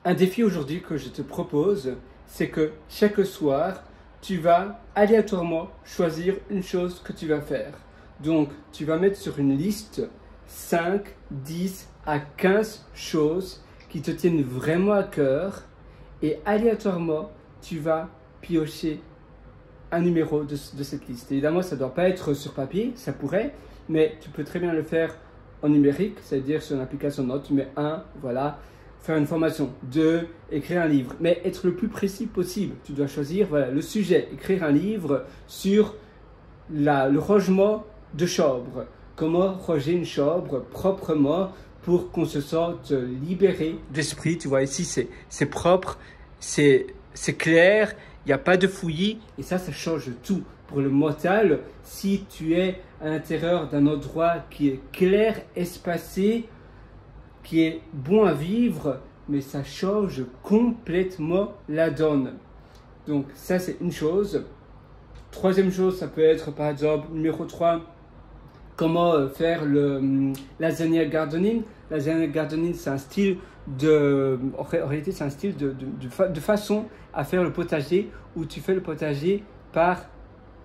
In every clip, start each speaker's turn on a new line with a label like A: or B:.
A: Un défi aujourd'hui que je te propose, c'est que chaque soir, tu vas aléatoirement choisir une chose que tu vas faire. Donc, tu vas mettre sur une liste 5, 10 à 15 choses qui te tiennent vraiment à cœur et aléatoirement, tu vas piocher un numéro de cette liste. Évidemment, ça ne doit pas être sur papier, ça pourrait, mais tu peux très bien le faire en numérique, c'est-à-dire sur une application note, tu mets 1, voilà, faire une formation, 2, écrire un livre, mais être le plus précis possible. Tu dois choisir voilà, le sujet, écrire un livre sur le rangement de chambre, comment ranger une chambre proprement pour qu'on se sente libéré d'esprit. Tu vois, ici, c'est propre, c'est clair, il n'y a pas de fouillis et ça change tout. Pour le mental, si tu es à l'intérieur d'un endroit qui est clair, espacé, qui est bon à vivre, mais ça change complètement la donne. Donc ça, c'est une chose. Troisième chose, ça peut être par exemple, numéro 3, comment faire le lasagna gardening. Lasagna gardening, c'est un style en réalité, c'est un style de façon à faire le potager où tu fais le potager par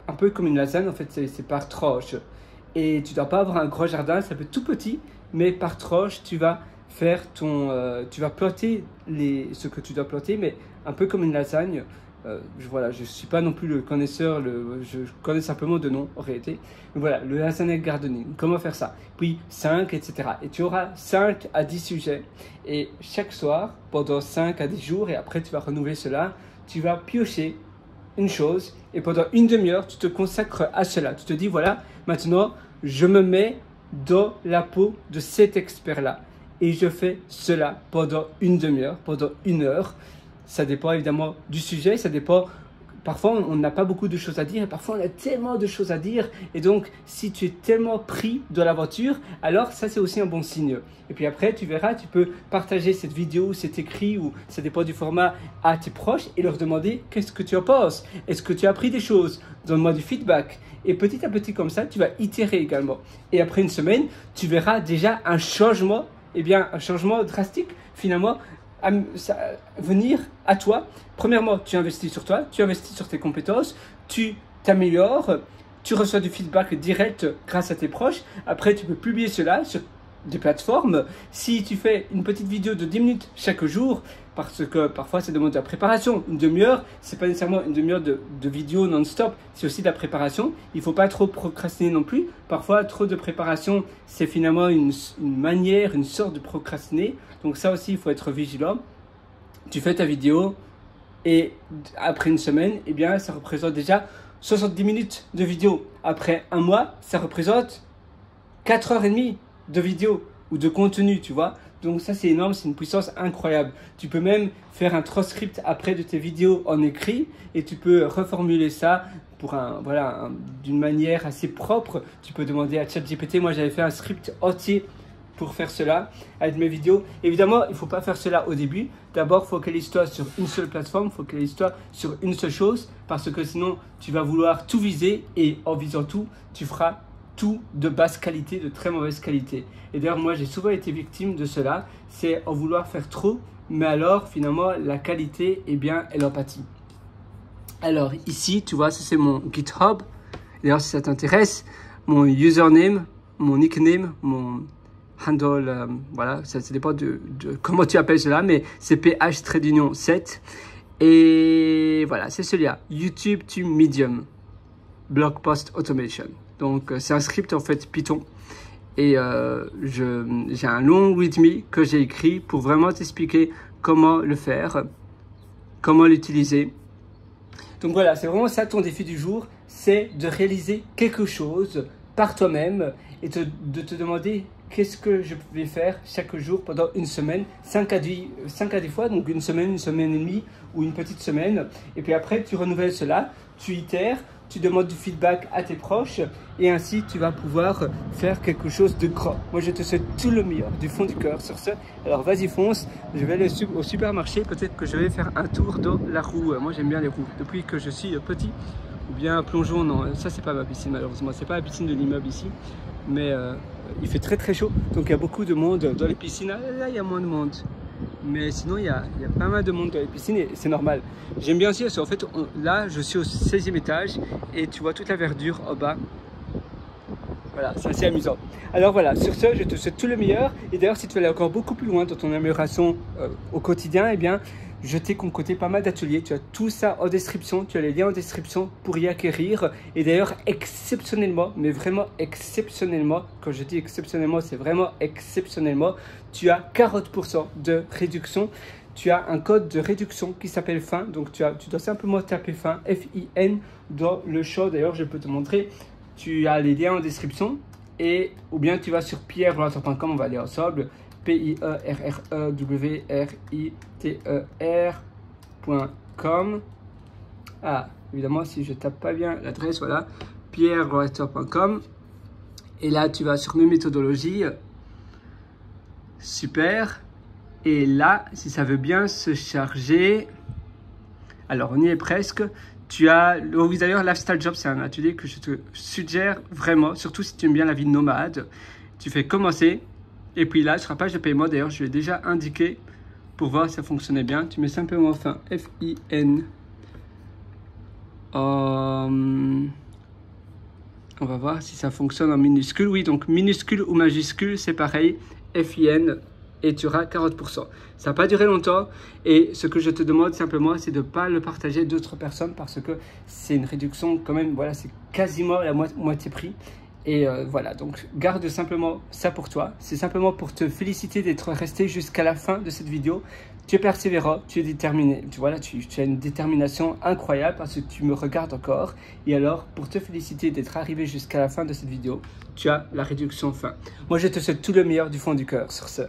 A: un peu comme une lasagne, en fait, c'est par tranche. Et tu ne dois pas avoir un gros jardin, ça peut être tout petit, mais par tranche, tu vas faire tu vas planter ce que tu dois planter, mais un peu comme une lasagne. Voilà, je ne suis pas non plus le connaisseur, je connais simplement de nom en réalité. Mais voilà, le lasagna gardening, comment faire ça? Puis 5, etc. Et tu auras 5 à 10 sujets. Et chaque soir, pendant 5 à 10 jours, et après tu vas renouveler cela, tu vas piocher une chose et pendant une demi-heure, tu te consacres à cela. Tu te dis, voilà, maintenant, je me mets dans la peau de cet expert-là et je fais cela pendant une demi-heure, pendant une heure. Ça dépend évidemment du sujet, ça dépend. Parfois, on n'a pas beaucoup de choses à dire et parfois, on a tellement de choses à dire. Et donc, si tu es tellement pris de l'aventure, alors ça, c'est aussi un bon signe. Et puis après, tu verras, tu peux partager cette vidéo, cet écrit, ou ça dépend du format, à tes proches et leur demander qu'est-ce que tu en penses. Est-ce que tu as appris des choses? Donne-moi du feedback. Et petit à petit, comme ça, tu vas itérer également. Et après une semaine, tu verras déjà un changement, un changement drastique finalement, venir à toi. Premièrement, tu investis sur toi, tu investis sur tes compétences, tu t'améliores, tu reçois du feedback direct grâce à tes proches. Après, tu peux publier cela sur des plateformes. Si tu fais une petite vidéo de 10 minutes chaque jour, parce que parfois ça demande de la préparation, une demi-heure, c'est pas nécessairement une demi-heure de vidéo non-stop, c'est aussi de la préparation. Il ne faut pas trop procrastiner non plus. Parfois, trop de préparation, c'est finalement une manière, une sorte de procrastiner. Donc ça aussi, il faut être vigilant. Tu fais ta vidéo et après une semaine, ça représente déjà 70 minutes de vidéo. Après un mois, ça représente 4h30 de vidéo ou de contenu, tu vois. Donc ça, c'est énorme, c'est une puissance incroyable. Tu peux même faire un transcript après de tes vidéos en écrit et tu peux reformuler ça pour d'une manière assez propre. Tu peux demander à ChatGPT. Moi, j'avais fait un script entier pour faire cela avec mes vidéos. Évidemment, il ne faut pas faire cela au début. D'abord, focalise-toi sur une seule plateforme, focalise-toi sur une seule chose parce que sinon, tu vas vouloir tout viser et en visant tout, tu feras tout de basse qualité, de très mauvaise qualité. Et d'ailleurs, moi, j'ai souvent été victime de cela. C'est en vouloir faire trop, mais alors, finalement, la qualité, elle en pâtit. Alors, ici, tu vois, ça, c'est mon GitHub. D'ailleurs, si ça t'intéresse, mon username, mon nickname, mon handle, voilà, ça dépend de comment tu appelles cela, mais c'est PH-7. Et voilà, c'est celui-là. YouTube to Medium. Blog Post Automation. Donc, c'est un script en fait Python. Et j'ai un long readme que j'ai écrit pour vraiment t'expliquer comment le faire, comment l'utiliser. Donc voilà, c'est vraiment ça ton défi du jour, c'est de réaliser quelque chose par toi-même et de te demander qu'est-ce que je vais faire chaque jour pendant une semaine, 5 à 10 fois, donc une semaine et demie ou une petite semaine. Et puis après, tu renouvelles cela, tu itères, tu demandes du feedback à tes proches et ainsi tu vas pouvoir faire quelque chose de grand. Moi, je te souhaite tout le meilleur du fond du cœur sur ce. Alors, vas-y, fonce. Je vais aller au supermarché. Peut-être que je vais faire un tour dans la roue. Moi, j'aime bien les roues. Depuis que je suis petit, ou bien plongeon, non, ça, c'est pas ma piscine, malheureusement. C'est pas la piscine de l'immeuble ici. Mais il fait très très chaud. Donc, il y a beaucoup de monde dans les piscines. Ah, là, il y a moins de monde. Mais sinon, il y a pas mal de monde dans les piscines et c'est normal. J'aime bien aussi parce qu'en fait, là, je suis au 16e étage et tu vois toute la verdure en bas. Voilà, c'est assez amusant. Alors voilà, sur ce, je te souhaite tout le meilleur. Et d'ailleurs, si tu veux aller encore beaucoup plus loin dans ton amélioration au quotidien, eh bien, je t'ai concocté pas mal d'ateliers. Tu as tout ça en description. Tu as les liens en description pour y acquérir. Et d'ailleurs, exceptionnellement, mais vraiment exceptionnellement, quand je dis exceptionnellement, c'est vraiment exceptionnellement, tu as 40% de réduction. Tu as un code de réduction qui s'appelle FIN. Donc, tu dois simplement taper FIN, F-I-N, dans le champ. D'ailleurs, je peux te montrer. Tu as les liens en description ou bien tu vas sur pierrewriter.com, on va aller ensemble, pierrewriter.com. Ah, évidemment, si je tape pas bien l'adresse, voilà, pierrewriter.com. Et là, tu vas sur mes méthodologies. Super. Et là, si ça veut bien se charger, alors on y est presque. Tu as, oui d'ailleurs, Lifestyle Job, c'est un atelier que je te suggère vraiment, surtout si tu aimes bien la vie nomade. Tu fais commencer, et puis là, sur la page de paiement, d'ailleurs, je l'ai déjà indiqué pour voir si ça fonctionnait bien. Tu mets simplement fin, F-I-N. On va voir si ça fonctionne en minuscule. Oui, donc minuscule ou majuscule, c'est pareil, F-I-N. Et tu auras 40%. Ça n'a pas duré longtemps et ce que je te demande simplement, c'est de ne pas le partager d'autres personnes parce que c'est une réduction quand même, voilà, c'est quasiment la moitié prix. Et voilà, donc garde simplement ça pour toi. C'est simplement pour te féliciter d'être resté jusqu'à la fin de cette vidéo. Tu es persévérant, tu es déterminé. Tu as une détermination incroyable parce que tu me regardes encore. Et alors, pour te féliciter d'être arrivé jusqu'à la fin de cette vidéo, tu as la réduction fin. Moi, je te souhaite tout le meilleur du fond du cœur sur ce.